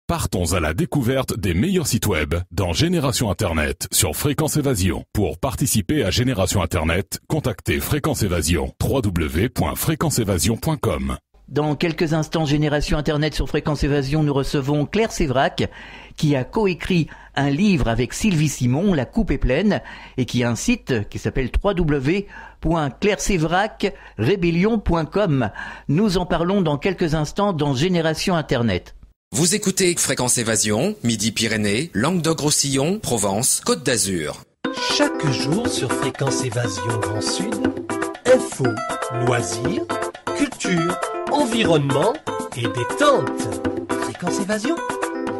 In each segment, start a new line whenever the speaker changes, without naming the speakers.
Partons à la découverte des meilleurs sites web dans Génération Internet sur Fréquence Évasion. Pour participer à Génération Internet, contactez Fréquence Évasion, www.fréquenceévasion.com.
Dans quelques instants, Génération Internet sur Fréquence Évasion, nous recevons Claire Sévrac, qui a coécrit un livre avec Sylvie Simon, La coupe est pleine, et qui a un site qui s'appelle www.clairesévracrebellion.com. Nous en parlons dans quelques instants dans Génération Internet.
Vous écoutez Fréquence Évasion, Midi-Pyrénées, Languedoc-Roussillon, Provence, Côte d'Azur.
Chaque jour sur Fréquence Évasion Grand Sud, info, loisirs, culture, environnement et détente. Fréquence Évasion,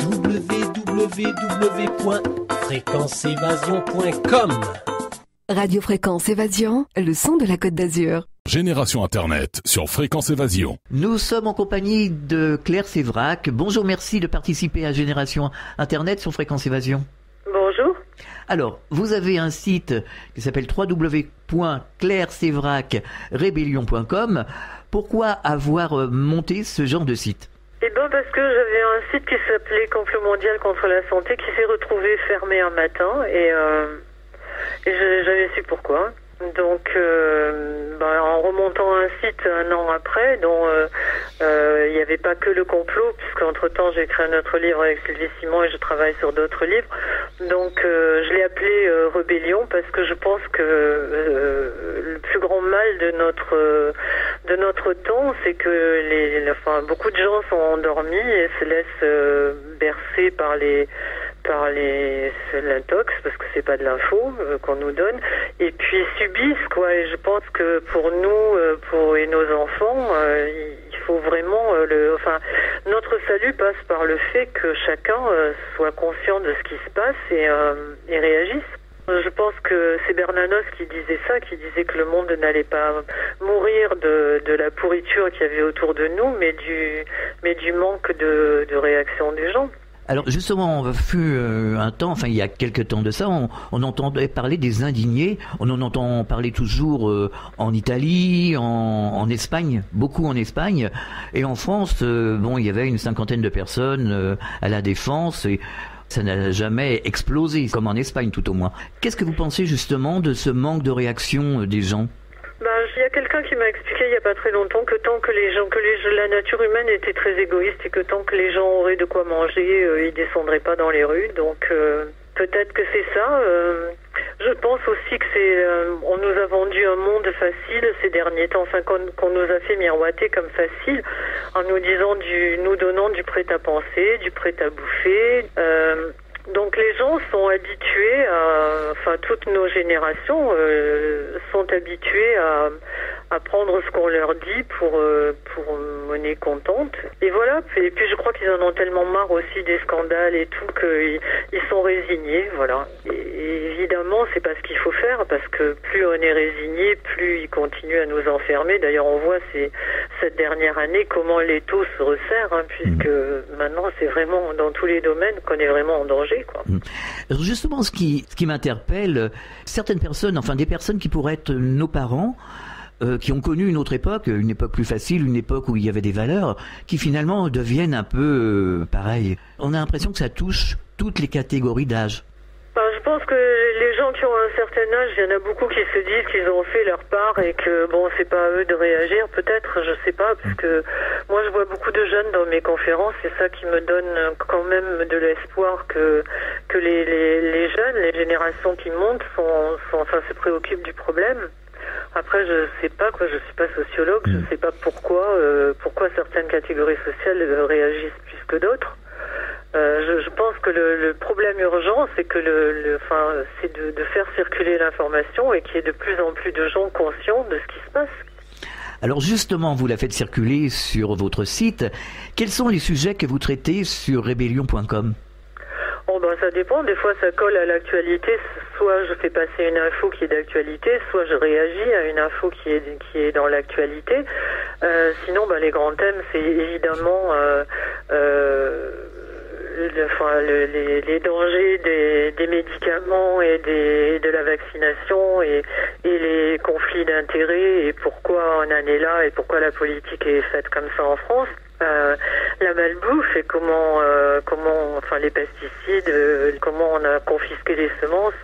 www.fréquenceévasion.com.
Radio Fréquence Évasion, le son de la Côte d'Azur.
Génération Internet sur Fréquence Évasion.
Nous sommes en compagnie de Claire Sévrac. Bonjour, merci de participer à Génération Internet sur Fréquence Évasion.
Bonjour.
Alors, vous avez un site qui s'appelle www.clairesévracrebellion.com. Pourquoi avoir monté ce genre de site ?
Eh bien parce que j'avais un site qui s'appelait Complot Mondial contre la Santé qui s'est retrouvé fermé un matin et j'avais su pourquoi. Donc en remontant un site un an après dont il n'y avait pas que le complot, puisqu'entre-temps j'ai écrit un autre livre avec Sylvie Simon et je travaille sur d'autres livres. Donc je l'ai appelé Rébellion parce que je pense que le plus grand mal de notre temps, c'est que beaucoup de gens sont endormis et se laissent bercer par l'intox, parce que c'est pas de l'info qu'on nous donne, et puis subissent quoi. Et je pense que pour nous, et nos enfants, il faut vraiment notre salut passe par le fait que chacun soit conscient de ce qui se passe et réagisse. Je pense que c'est Bernanos qui disait ça, qui disait que le monde n'allait pas mourir de la pourriture qu'il y avait autour de nous, mais du manque de réaction des gens.
Alors justement, on fut un temps, il y a quelques temps de ça, on entendait parler des indignés. On en entend parler toujours en Italie, en Espagne, beaucoup en Espagne, et en France. Il y avait une 50aine de personnes à la Défense et ça n'a jamais explosé, comme en Espagne tout au moins. Qu'est-ce que vous pensez justement de ce manque de réaction des gens ?
Il y a quelqu'un qui m'a expliqué il n'y a pas très longtemps que tant que la nature humaine était très égoïste et que tant que les gens auraient de quoi manger, ils descendraient pas dans les rues. Donc peut-être que c'est ça. Je pense aussi que on nous a vendu un monde facile ces derniers temps, qu'on nous a fait miroiter comme facile, en nous donnant du prêt à penser, du prêt à bouffer. Donc les gens sont habitués toutes nos générations sont habituées à prendre ce qu'on leur dit pour mener contente. Et voilà. Et puis je crois qu'ils en ont tellement marre aussi des scandales et tout qu'ils sont résignés. Voilà. Et évidemment, c'est pas ce qu'il faut faire parce que plus on est résigné, plus ils continuent à nous enfermer. D'ailleurs, on voit cette dernière année comment l'étau se resserre, puisque maintenant c'est vraiment dans tous les domaines qu'on est vraiment en danger, quoi.
Alors justement, ce qui m'interpelle, certaines personnes, des personnes qui pourraient être nos parents, qui ont connu une autre époque, une époque plus facile, une époque où il y avait des valeurs, qui finalement deviennent un peu pareil. On a l'impression que ça touche toutes les catégories d'âge.
Je pense que les gens qui ont un certain âge, il y en a beaucoup qui se disent qu'ils ont fait leur part et que c'est pas à eux de réagir, peut-être, je sais pas, parce que moi je vois beaucoup de jeunes dans mes conférences, c'est ça qui me donne quand même de l'espoir que les jeunes, les générations qui montent se préoccupent du problème. Après, je sais pas je suis pas sociologue, je sais pas pourquoi certaines catégories sociales réagissent plus que d'autres. Je pense que le problème urgent, c'est que c'est de faire circuler l'information et qu'il y ait de plus en plus de gens conscients de ce qui se passe.
Alors justement, vous la faites circuler sur votre site. Quels sont les sujets que vous traitez sur rebellion.com ?
Ça dépend. Des fois, ça colle à l'actualité. Soit je fais passer une info qui est d'actualité, soit je réagis à une info qui est dans l'actualité. Sinon, les grands thèmes, c'est évidemment les dangers des médicaments et de la vaccination et les conflits d'intérêts et pourquoi on en est là et pourquoi la politique est faite comme ça en France. la malbouffe et comment, enfin les pesticides, comment on a confisqué les semences,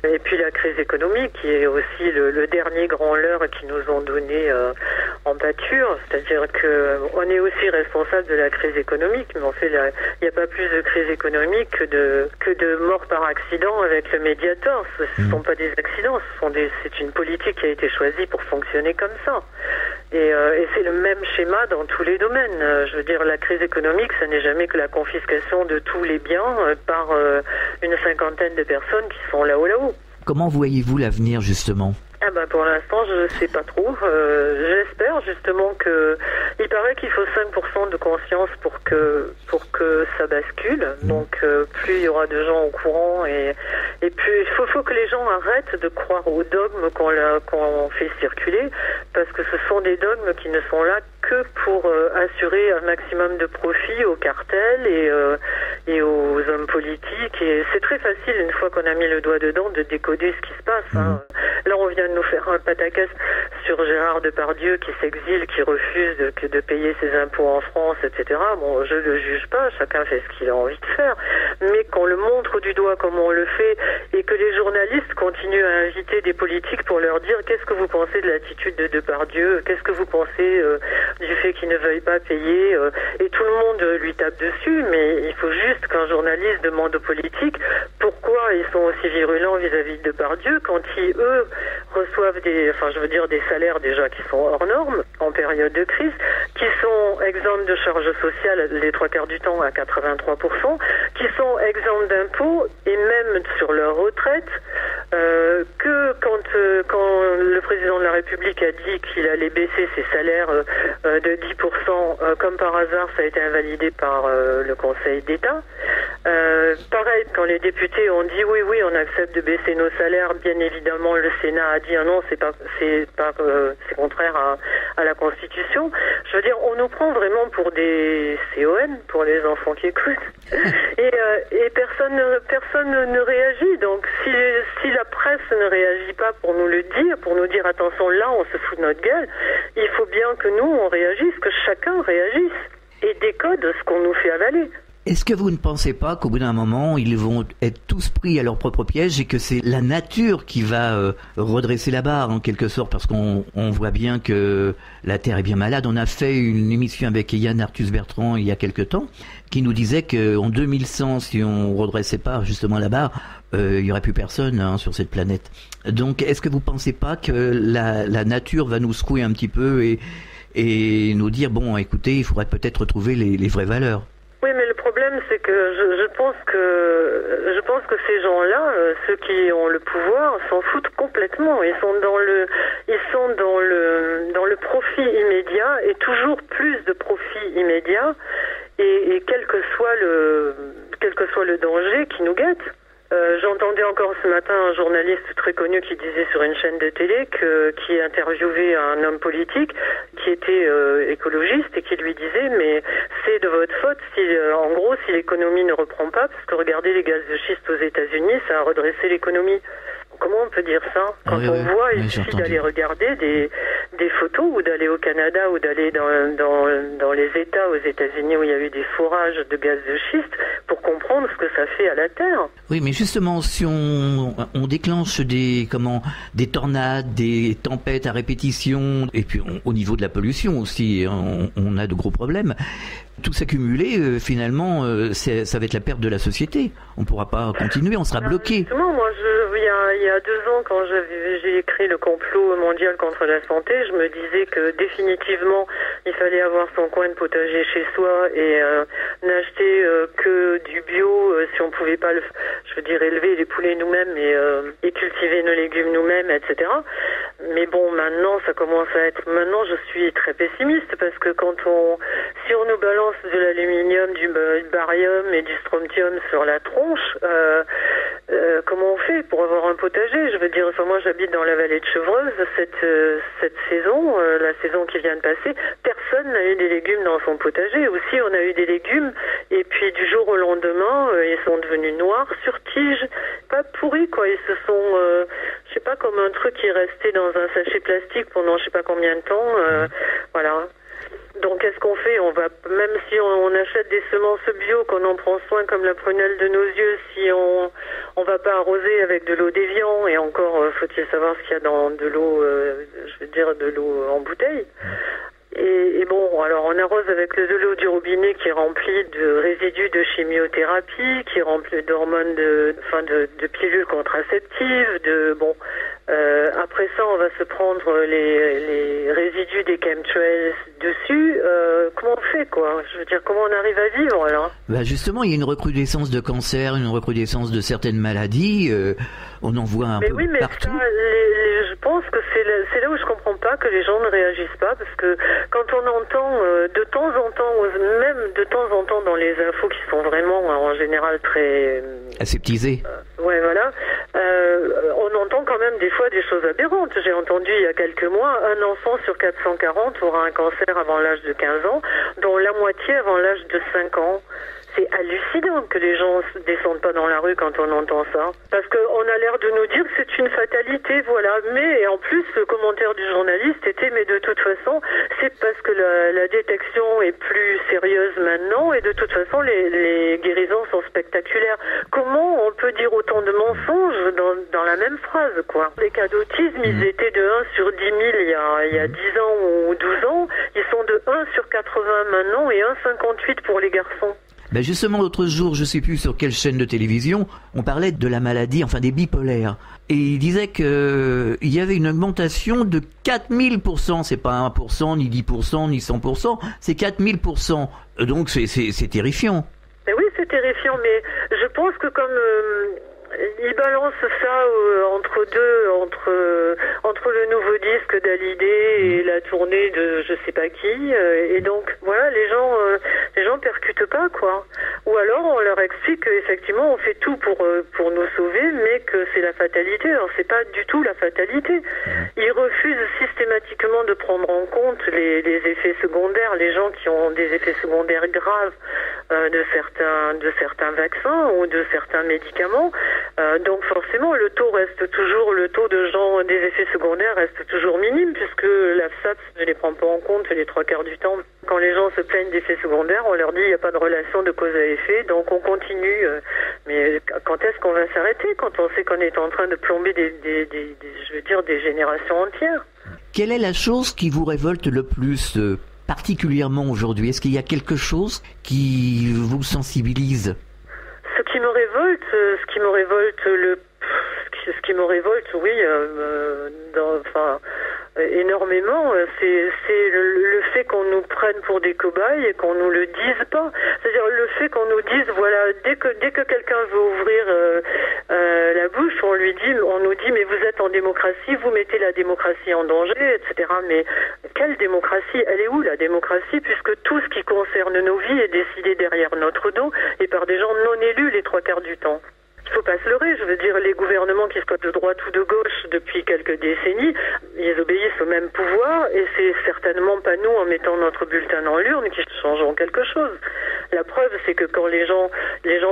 et puis la crise économique qui est aussi le dernier grand leurre qu'ils nous ont donné en pâture, c'est-à-dire que on est aussi responsable de la crise économique, mais en fait il n'y a pas plus de crise économique que de morts par accident avec le Mediator. Ce ne sont pas des accidents, c'est une politique qui a été choisie pour fonctionner comme ça. Et c'est le même schéma dans tous les domaines. Je veux dire, la crise économique, ça n'est jamais que la confiscation de tous les biens par une cinquantaine de personnes qui sont là-haut.
Comment voyez-vous l'avenir, justement ?
Ah bah pour l'instant, je ne sais pas trop. J'espère justement que... Il paraît qu'il faut 5% de conscience pour que ça bascule. Donc plus il y aura de gens au courant et puis il faut que les gens arrêtent de croire aux dogmes qu'on fait circuler, parce que ce sont des dogmes qui ne sont là que pour assurer un maximum de profit aux cartels et aux hommes politiques. Et c'est très facile, une fois qu'on a mis le doigt dedans, de décoder ce qui se passe. Hein. Là, on vient de nous faire un pataquès sur Gérard Depardieu qui s'exile, qui refuse de payer ses impôts en France, etc. Bon, je ne le juge pas, chacun fait ce qu'il a envie de faire. Mais qu'on le montre du doigt comme on le fait et que les journalistes continuent à inviter des politiques pour leur dire qu'est-ce que vous pensez de l'attitude de Depardieu, qu'est-ce que vous pensez du fait qu'il ne veuille pas payer, et tout le monde lui tape dessus, mais il faut juste qu'un journaliste demande aux politiques pourquoi ils sont aussi virulents vis-à-vis de Depardieu quand eux reçoivent des salaires déjà qui sont hors normes en période de crise, qui sont exempts de charges sociales les 3/4 du temps à 83%, qui sont exempts d'impôts et même sur leur retraite, que quand le président de la République a dit qu'il allait baisser ses salaires de 10%, comme par hasard ça a été invalidé par le Conseil d'État. Pareil, quand les députés ont dit oui on accepte de baisser nos salaires, bien évidemment le Sénat a dit non, c'est contraire à la Constitution. Je veux dire, on nous prend vraiment pour des CON, pour les enfants qui écoutent, et personne ne réagit. Donc si la presse ne réagit pas pour nous le dire, pour nous dire attention, là on se fout de notre gueule, il faut bien que nous on réagisse, que chacun réagisse et décode ce qu'on nous fait avaler.
Est-ce que vous ne pensez pas qu'au bout d'un moment, ils vont être tous pris à leur propre piège et que c'est la nature qui va redresser la barre en quelque sorte, parce qu'on voit bien que la Terre est bien malade. On a fait une émission avec Yann Arthus-Bertrand il y a quelque temps qui nous disait qu'en 2100, si on redressait pas justement la barre, il y aurait plus personne sur cette planète. Donc est-ce que vous pensez pas que la nature va nous secouer un petit peu et nous dire bon, écoutez, il faudrait peut-être retrouver les vraies valeurs?
Oui, mais le problème, c'est que je pense que ces gens-là, ceux qui ont le pouvoir, s'en foutent complètement. Ils sont dans le profit immédiat et toujours plus de profit immédiat et quel que soit le danger qui nous guette. J'entendais encore ce matin un journaliste très connu qui disait sur une chaîne de télé qui interviewait un homme politique qui était écologiste et qui lui disait mais c'est de votre faute si l'économie ne reprend pas, parce que regardez les gaz de schiste aux États-Unis, ça a redressé l'économie. Comment on peut dire ça quand on voit, il suffit d'aller regarder des photos ou d'aller au Canada ou d'aller dans les États aux États-Unis où il y a eu des forages de gaz de schiste pour comprendre ce que ça fait à la Terre.
Oui, mais justement, si on déclenche des tornades, des tempêtes à répétition, et puis au niveau de la pollution aussi, on a de gros problèmes. Tout s'accumuler, finalement, ça va être la perte de la société. On ne pourra pas continuer, on sera bloqué.
Justement, moi, il y a 2 ans, quand j'ai écrit le complot mondial contre la santé, je me disais que définitivement, il fallait avoir son coin de potager chez soi et n'acheter que du bio si on pouvait pas élever les poulets nous-mêmes et cultiver nos légumes nous-mêmes, etc. Mais bon, maintenant, ça commence à être... Maintenant, je suis très pessimiste parce que si on nous balance de l'aluminium, du barium et du strontium sur la tronche, comment on fait pour avoir un potager? Je veux dire, moi j'habite dans la vallée de Chevreuse, cette saison, la saison qui vient de passer, personne n'a eu des légumes dans son potager. Aussi, on a eu des légumes et puis du jour au lendemain, ils sont devenus noirs sur tige, pas pourris quoi. Ils se sont, je sais pas, comme un truc qui est resté dans un sachet plastique pendant je sais pas combien de temps, voilà. Donc qu'est-ce qu'on fait? On va, même si on achète des semences bio, qu'on en prend soin comme la prunelle de nos yeux, si on va pas arroser avec de l'eau d'Évian, et encore faut-il savoir ce qu'il y a dans de l'eau, je veux dire de l'eau en bouteille. Et bon, alors on arrose avec de l'eau du robinet qui est remplie de résidus de chimiothérapie, qui est remplie d'hormones, de pilules contraceptives, après ça, on va se prendre les résidus des chemtrails dessus. Comment on fait, quoi? Je veux dire, comment on arrive à vivre, là?
Bah justement, il y a une recrudescence de cancer, une recrudescence de certaines maladies. On en voit un peu partout.
Ça, je pense que c'est là où je comprends pas que les gens ne réagissent pas, parce que quand on entend de temps en temps, même de temps en temps dans les infos qui sont vraiment en général très
aseptisées.
Ouais, voilà. On entend quand même des fois des choses aberrantes. J'ai entendu il y a quelques mois, un enfant sur 440 aura un cancer avant l'âge de 15 ans, dont la moitié avant l'âge de 5 ans. C'est hallucinant que les gens ne descendent pas dans la rue quand on entend ça. Parce qu'on a l'air de nous dire que c'est une fatalité, voilà. Mais en plus, le commentaire du journaliste était, mais de toute façon, c'est parce que la détection est plus sérieuse maintenant, et de toute façon, les guérisons sont spectaculaires. Comment on peut dire autant de mensonges dans la même phrase, quoi? Les cas d'autisme, ils étaient de 1 sur 10 000 il y a 10 ans ou 12 ans. Ils sont de 1 sur 80 maintenant, et 1,58 pour les garçons.
Ben justement, l'autre jour, je sais plus sur quelle chaîne de télévision, on parlait de la maladie, enfin des bipolaires. Et il disait que il y avait une augmentation de 4000%. C'est pas 1%, ni 10%, ni 100%. C'est 4000%. Donc c'est terrifiant.
Mais oui, c'est terrifiant, mais je pense que comme ils balancent ça entre le nouveau disque d'Hallyday et la tournée de je sais pas qui, et donc voilà, les gens percutent pas, quoi. Ou alors on leur explique qu'effectivement on fait tout pour nous sauver, mais que c'est la fatalité. Alors c'est pas du tout la fatalité. Ils refusent systématiquement de prendre en compte les effets secondaires, les gens qui ont des effets secondaires graves de certains vaccins ou de certains médicaments. Donc forcément le taux de gens des effets secondaires reste toujours minime, puisque l'AFSAP ne les prend pas en compte les 3/4 du temps. Quand les gens se plaignent d'effets secondaires, on leur dit il n'y a pas de relation de cause à effet, donc on continue. Mais quand est-ce qu'on va s'arrêter, quand on sait qu'on est en train de plomber des générations entières?
Quelle est la chose qui vous révolte le plus particulièrement aujourd'hui? Est-ce qu'il y a quelque chose qui vous sensibilise?
Ce qui me révolte, oui, énormément, c'est le fait qu'on nous prenne pour des cobayes et qu'on nous le dise pas. C'est-à-dire le fait qu'on nous dise, voilà, dès que quelqu'un veut ouvrir la bouche, on nous dit, mais vous êtes en démocratie, vous mettez la démocratie en danger, etc. Mais quelle démocratie? Elle est où, la démocratie, puisque tout ce qui concerne nos vies est décidé derrière notre dos et par des gens non élus les 3/4 du temps. Il faut pas se leurrer, je veux dire, les gouvernements qui soient de droite ou de gauche depuis quelques décennies, ils obéissent au même pouvoir, et c'est certainement pas nous, en mettant notre bulletin dans l'urne, qui changeront quelque chose. La preuve, c'est que quand les gens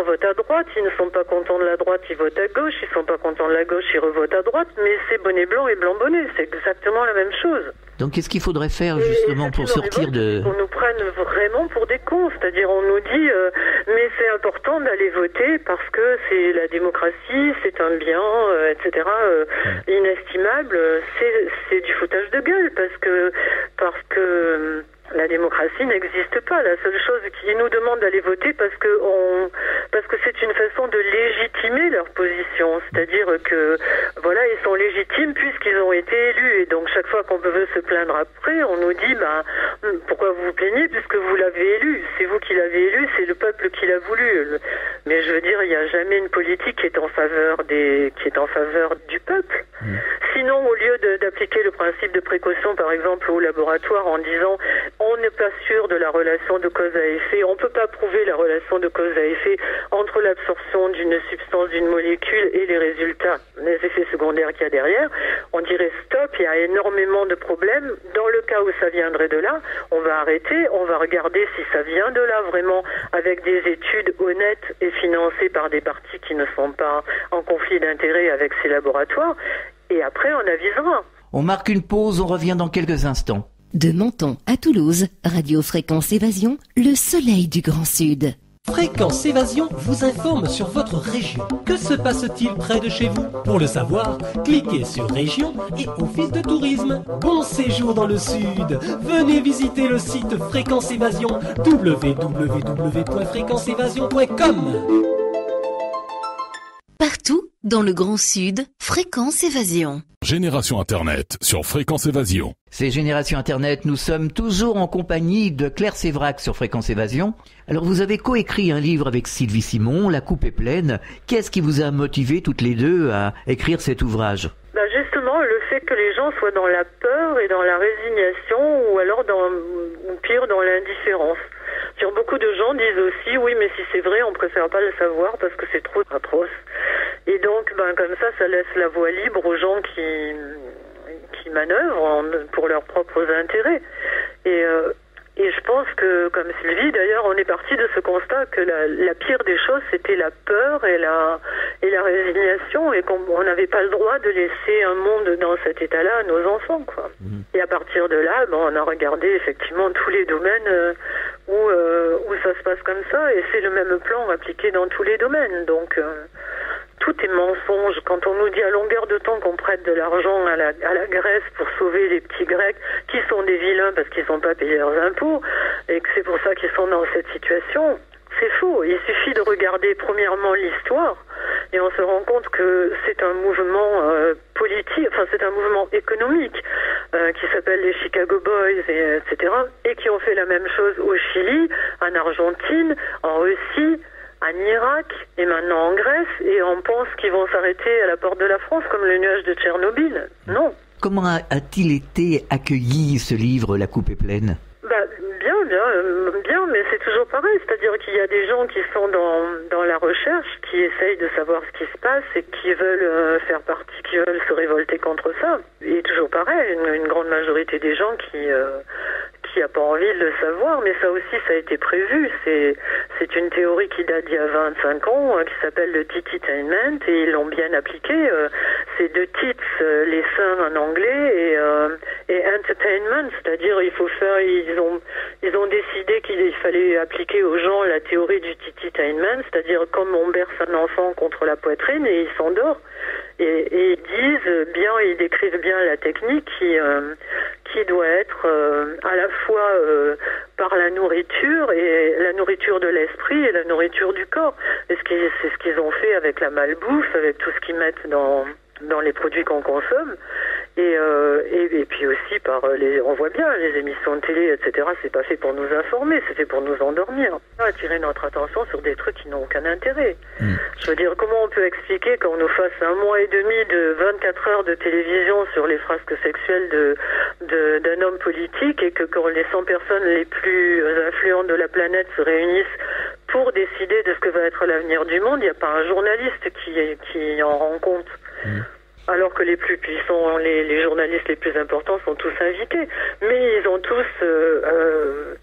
votent à droite, ils ne sont pas contents de la droite, ils votent à gauche, ils sont pas contents de la gauche, ils revotent à droite, mais c'est bonnet blanc et blanc bonnet, c'est exactement la même chose.
Donc qu'est-ce qu'il faudrait faire justement pour sortir de...
On nous prenne vraiment pour des cons, c'est-à-dire on nous dit mais c'est important d'aller voter parce que c'est la démocratie, c'est un bien, etc. Inestimable. C'est du foutage de gueule parce que la démocratie n'existe pas. La seule chose qui nous demande d'aller voter parce que c'est une façon de légitimer leur position. C'est-à-dire que, voilà, ils sont légitimes puisqu'ils ont été élus. Et donc, chaque fois qu'on veut se plaindre après, on nous dit, pourquoi vous vous plaignez puisque vous l'avez élu? C'est vous qui l'avez élu, c'est le peuple qui l'a voulu. Mais je veux dire, il n'y a jamais une politique qui est en faveur du peuple. Sinon, au lieu d'appliquer le principe de précaution, par exemple, au laboratoire en disant on n'est pas sûr de la relation de cause à effet, on ne peut pas prouver la relation de cause à effet entre l'absorption d'une substance, d'une molécule et les résultats, les effets secondaires qu'il y a derrière, on dirait stop, il y a énormément de problèmes. Dans le cas où ça viendrait de là, on va arrêter, on va regarder si ça vient de là vraiment, avec des études honnêtes et financées par des partis qui ne sont pas en conflit d'intérêts avec ces laboratoires, et après on avisera.
On marque une pause, on revient dans quelques instants.
De Menton à Toulouse, Radio Fréquence Évasion, le soleil du Grand Sud.
Fréquence Évasion vous informe sur votre région. Que se passe-t-il près de chez vous? Pour le savoir, cliquez sur Région et Office de tourisme. Bon séjour dans le Sud. Venez visiter le site Fréquence Évasion, www.fréquenceévasion.com.
Partout dans le Grand Sud, Fréquence Évasion.
Génération Internet sur Fréquence Évasion.
C'est Génération Internet, nous sommes toujours en compagnie de Claire Sévrac sur Fréquence Évasion. Alors vous avez coécrit un livre avec Sylvie Simon, La coupe est pleine. Qu'est-ce qui vous a motivé toutes les deux à écrire cet ouvrage?
Justement, le fait que les gens soient dans la peur et dans la résignation ou alors ou pire dans l'indifférence. Beaucoup de gens disent aussi, oui, mais si c'est vrai, on préfère pas le savoir parce que c'est trop atroce. Et donc, comme ça laisse la voie libre aux gens qui manœuvrent pour leurs propres intérêts. Et je pense que, comme Sylvie, d'ailleurs, on est parti de ce constat que la pire des choses, c'était la peur et la résignation, et qu'on n'avait pas le droit de laisser un monde dans cet état-là à nos enfants, quoi. Et à partir de là, on a regardé effectivement tous les domaines où ça se passe comme ça, et c'est le même plan appliqué dans tous les domaines. Donc, tout est mensonge. Quand on nous dit à longueur de temps qu'on prête de l'argent à la Grèce pour sauver les petits Grecs, qui sont des vilains parce qu'ils n'ont pas payé leurs impôts, et que c'est pour ça qu'ils sont dans cette situation, c'est faux. Il suffit de regarder premièrement l'histoire, et on se rend compte que c'est un mouvement politique, c'est un mouvement économique qui s'appelle les Chicago Boys, etc., et qui ont fait la même chose au Chili, en Argentine, en Russie, en Irak et maintenant en Grèce, et on pense qu'ils vont s'arrêter à la porte de la France comme le nuage de Tchernobyl. Non.
Comment a-t-il été accueilli ce livre, La coupe est pleine?
Bien, mais c'est toujours pareil, c'est-à-dire qu'il y a des gens qui sont dans la recherche, qui essayent de savoir ce qui se passe et qui veulent faire partie, qui veulent se révolter contre ça. Et toujours pareil, une grande majorité des gens qui a pas envie de le savoir, mais ça aussi, ça a été prévu. C'est une théorie qui date d'il y a 25 ans, qui s'appelle le tititainment, et ils l'ont bien appliqué. C'est deux titres, les seins en anglais, et entertainment, c'est-à-dire ils ont décidé qu'il fallait appliquer aux gens la théorie du tititainment, c'est-à-dire comme on berce un enfant contre la poitrine et il s'endort. Et ils décrivent bien la technique qui doit être à la fois par la nourriture, et la nourriture de l'esprit et la nourriture du corps. Et c'est ce qu'ils ont fait avec la malbouffe, avec tout ce qu'ils mettent dans les produits qu'on consomme, et puis aussi on voit bien les émissions de télé, etc. C'est pas fait pour nous informer, c'est fait pour nous endormir, attirer notre attention sur des trucs qui n'ont aucun intérêt. Je veux dire, comment on peut expliquer qu'on nous fasse 1 mois et demi de 24 heures de télévision sur les frasques sexuelles d'un homme politique, et que quand les 100 personnes les plus influentes de la planète se réunissent pour décider de ce que va être l'avenir du monde, il n'y a pas un journaliste qui en rend compte. Alors que les plus puissants, les journalistes les plus importants sont tous invités. Mais ils ont tous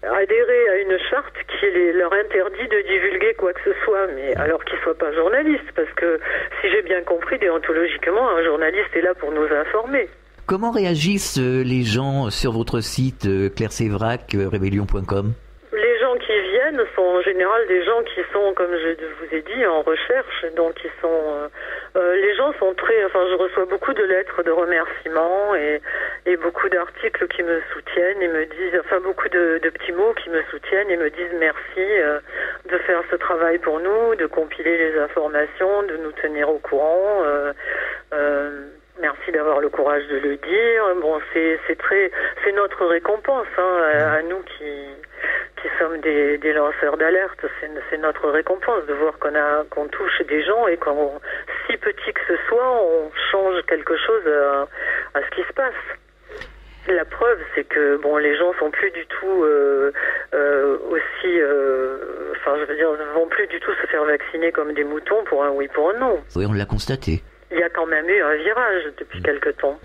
adhéré à une charte qui leur interdit de divulguer quoi que ce soit, mais alors qu'ils ne soient pas journalistes. Parce que, si j'ai bien compris, déontologiquement, un journaliste est là pour nous informer.
Comment réagissent les gens sur votre site clairesévrac-rébellion.com?
Les gens qui viennent sont en général des gens qui sont, comme je vous ai dit, en recherche. Donc les gens sont je reçois beaucoup de lettres de remerciements et beaucoup d'articles qui me soutiennent et me disent, beaucoup de petits mots qui me soutiennent et me disent merci de faire ce travail pour nous, de compiler les informations, de nous tenir au courant. Merci d'avoir le courage de le dire. Bon, c'est notre récompense, à nous qui sommes des lanceurs d'alerte. C'est notre récompense de voir qu'on touche des gens, et si petit que ce soit, on change quelque chose à ce qui se passe. La preuve, c'est que les gens sont plus du tout ne vont plus du tout se faire vacciner comme des moutons pour un oui, pour un non.
Oui, on l'a constaté.
Il y a quand même eu un virage depuis quelque temps.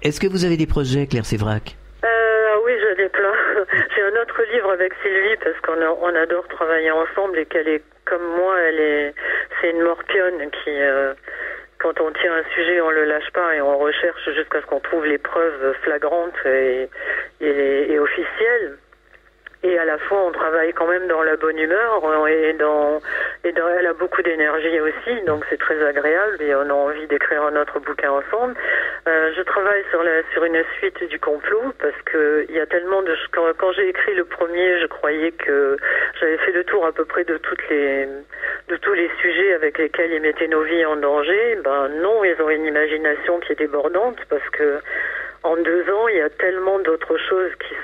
Est-ce que vous avez des projets, Claire Sévrac?
Oui, j'en ai plein. J'ai un autre livre avec Sylvie parce qu'on adore travailler ensemble, et qu'elle est comme moi, c'est une morpionne qui, quand on tient un sujet, on le lâche pas et on recherche jusqu'à ce qu'on trouve les preuves flagrantes, et et officielle. Et à la fois, on travaille quand même dans la bonne humeur elle a beaucoup d'énergie aussi, donc c'est très agréable et on a envie d'écrire un autre bouquin ensemble. Je travaille sur une suite du complot parce que il y a tellement de quand j'ai écrit le premier, je croyais que j'avais fait le tour à peu près de tous les sujets avec lesquels ils mettaient nos vies en danger. Ben non, ils ont une imagination qui est débordante parce que en 2 ans, il y a tellement d'autres choses qui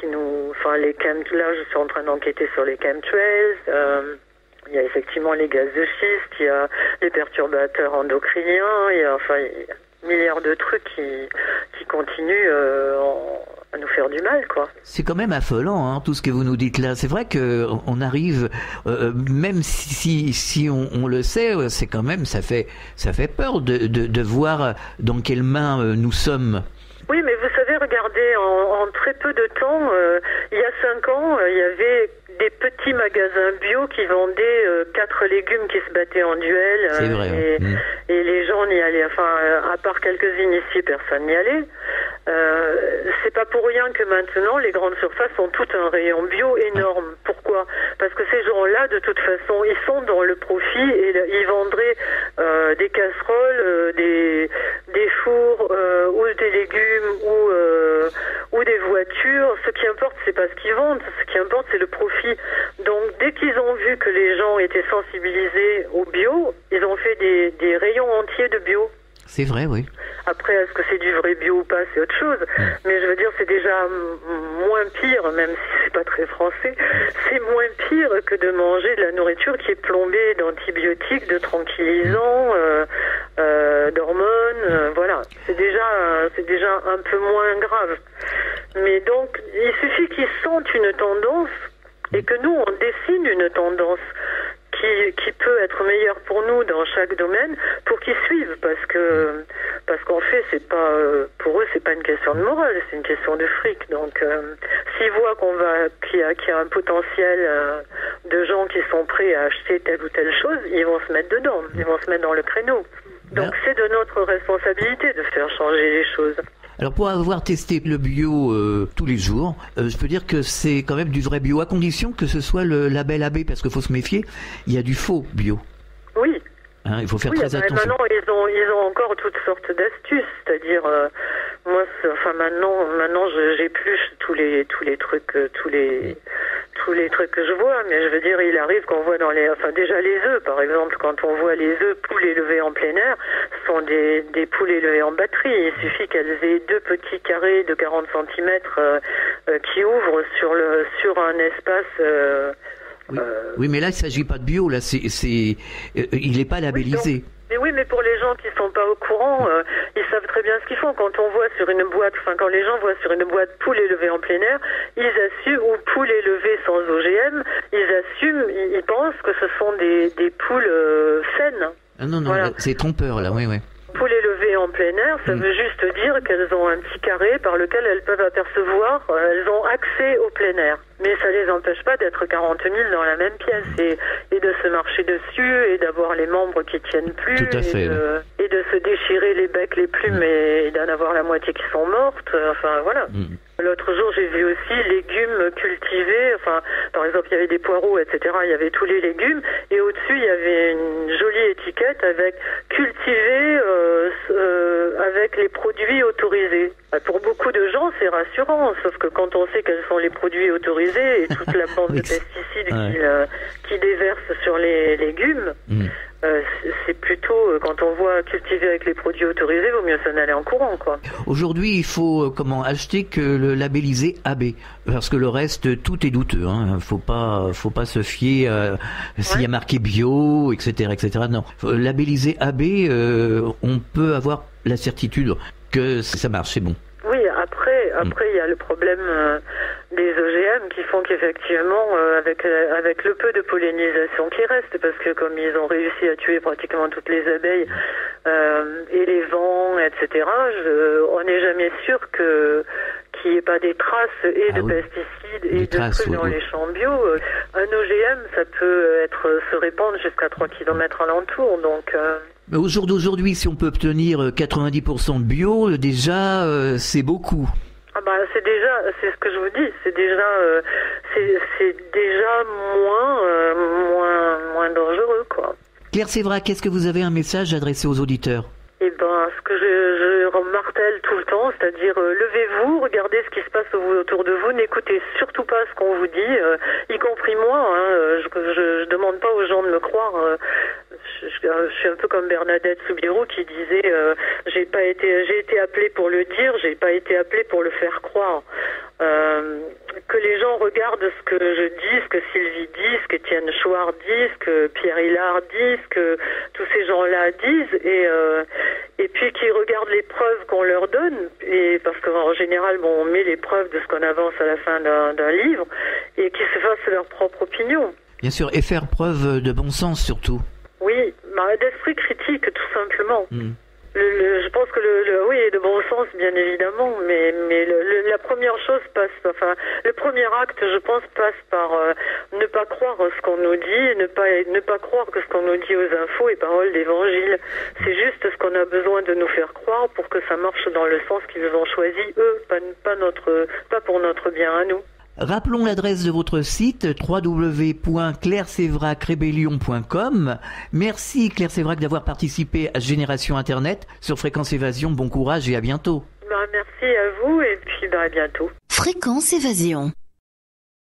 nous, enfin là je suis en train d'enquêter sur les chemtrails, il y a effectivement les gaz de schiste, il y a les perturbateurs endocriniens, il y a milliards de trucs qui continuent à nous faire du mal, quoi.
C'est quand même affolant, hein, tout ce que vous nous dites là. C'est vrai que on arrive, même si on le sait, c'est quand même ça fait peur de voir dans quelles mains nous sommes.
Oui, mais vous savez, regardez, en très peu de temps, il y a 5 ans, il y avait des petits magasins bio qui vendaient 4 légumes qui se battaient en duel.
C'est vrai.
Et les gens n'y allaient, à part quelques initiés, personne n'y allait. C'est pas pour rien que maintenant, les grandes surfaces ont tout un rayon bio énorme. Pourquoi ? Parce que ces gens-là, de toute façon, ils sont dans le profit et ils vendraient des casseroles, des fours ou des légumes ou des voitures. Ce qui importe, c'est pas ce qu'ils vendent. Ce qui importe, c'est le profit. Donc, dès qu'ils ont vu que les gens étaient sensibilisés au bio, ils ont fait des rayons entiers de bio.
C'est vrai, oui.
Après, est-ce que c'est du vrai bio ou pas, c'est autre chose. Mais je veux dire, c'est déjà moins pire, même si c'est pas très français, c'est moins pire que de manger de la nourriture qui est plombée d'antibiotiques, de tranquillisants, d'hormones, voilà. C'est déjà un peu moins grave. Mais donc, il suffit qu'ils sentent une tendance et que nous, on dessine une tendance qui peut être meilleure pour nous dans chaque domaine pour qu'ils suivent parce qu'en fait pour eux c'est pas une question de morale, c'est une question de fric. Donc s'ils voient qu'il y a un potentiel de gens qui sont prêts à acheter telle ou telle chose, ils vont se mettre dedans, ils vont se mettre dans le créneau. Donc c'est de notre responsabilité de faire changer les choses.
Alors pour avoir testé le bio tous les jours, je peux dire que c'est quand même du vrai bio, à condition que ce soit le label AB, parce qu'il faut se méfier, il y a du faux bio.
Oui.
Hein, il faut faire très attention.
Maintenant, ils ont encore toutes sortes d'astuces, c'est-à-dire moi, maintenant, j'épluche tous les trucs, tous les trucs que je vois, mais je veux dire, il arrive qu'on voit déjà les œufs, par exemple, quand on voit les œufs poules élevées en plein air, ce sont des poules élevées en batterie. Il suffit qu'elles aient 2 petits carrés de 40 cm qui ouvrent sur un espace.
Oui, mais là, il ne s'agit pas de bio. Là, il n'est pas labellisé.
Mais pour les gens qui ne sont pas au courant, ils savent très bien ce qu'ils font. Quand on voit sur une boîte, quand les gens voient sur une boîte poules élevées en plein air, ils assument, ou poules élevées sans OGM, ils pensent que ce sont des poules saines.
Ah non, voilà. C'est trompeur, là, oui.
Poules élevées en plein air, ça veut juste dire qu'elles ont un petit carré par lequel elles peuvent apercevoir, elles ont accès au plein air. Mais ça les empêche pas d'être 40 000 dans la même pièce et de se marcher dessus et d'avoir les membres qui tiennent plus.
Tout à fait,
et de se déchirer les becs, les plumes et d'en avoir la moitié qui sont mortes. Voilà. L'autre jour, j'ai vu aussi légumes cultivés. Par exemple, il y avait des poireaux, etc. Il y avait tous les légumes. Et au-dessus, il y avait une jolie étiquette avec cultivé avec les produits autorisés. Pour beaucoup de gens, c'est rassurant. Sauf que quand on sait quels sont les produits autorisés et toute la bande de pesticides qui déversent sur les légumes, c'est plutôt, quand on voit cultiver avec les produits autorisés, vaut mieux s'en aller en courant, quoi.
Aujourd'hui, il faut acheter que le labellisé AB, parce que le reste, tout est douteux. Hein. Faut pas se fier s'il y a marqué bio, etc., etc. Non, labellisé AB, on peut avoir la certitude que ça marche, c'est bon.
Oui, après il y a le problème des OGM qui font qu'effectivement, avec le peu de pollinisation qui reste, parce que comme ils ont réussi à tuer pratiquement toutes les abeilles et les vents, etc., on n'est jamais sûr qu'il n'y ait pas des traces de pesticides et de trucs dans les champs bio. Un OGM, ça peut se répandre jusqu'à 3 km alentour, donc...
Mais au jour d'aujourd'hui, si on peut obtenir 90% de bio, déjà, c'est beaucoup.
Ah bah c'est ce que je vous dis, c'est déjà moins dangereux, quoi.
Claire Sévrac, est-ce que vous avez un message adressé aux auditeurs?
Eh ben, ce que je martèle tout le temps, c'est-à-dire levez-vous, regardez ce qui se passe autour de vous, n'écoutez surtout pas ce qu'on vous dit, y compris moi. Je demande pas aux gens de me croire. Je suis un peu comme Bernadette Soubirous qui disait j'ai été appelée pour le dire, j'ai pas été appelée pour le faire croire. Que les gens regardent ce que je dis, ce que Sylvie dit, ce qu'Étienne Chouard dit, ce que Pierre Hillard dit, ce que tous ces gens-là disent, et puis qu'ils regardent les preuves qu'on leur donne, et parce qu'en général, on met les preuves de ce qu'on avance à la fin d'un livre, et qu'ils se fassent leur propre opinion.
Bien sûr, et faire preuve de bon sens surtout.
Oui, d'esprit critique, tout simplement. Je pense que oui, de bon sens, bien évidemment, mais la première chose le premier acte, je pense, passe par ne pas croire ce qu'on nous dit, ne pas croire que ce qu'on nous dit aux infos est parole d'évangile. C'est juste ce qu'on a besoin de nous faire croire pour que ça marche dans le sens qu'ils ont choisi, eux, pas pour notre bien à nous.
Rappelons l'adresse de votre site www.clairesévracrébellion.com. Merci Claire Sévrac d'avoir participé à Génération Internet sur Fréquence Évasion. Bon courage et à bientôt.
Merci à vous et puis à bientôt.
Fréquence Évasion.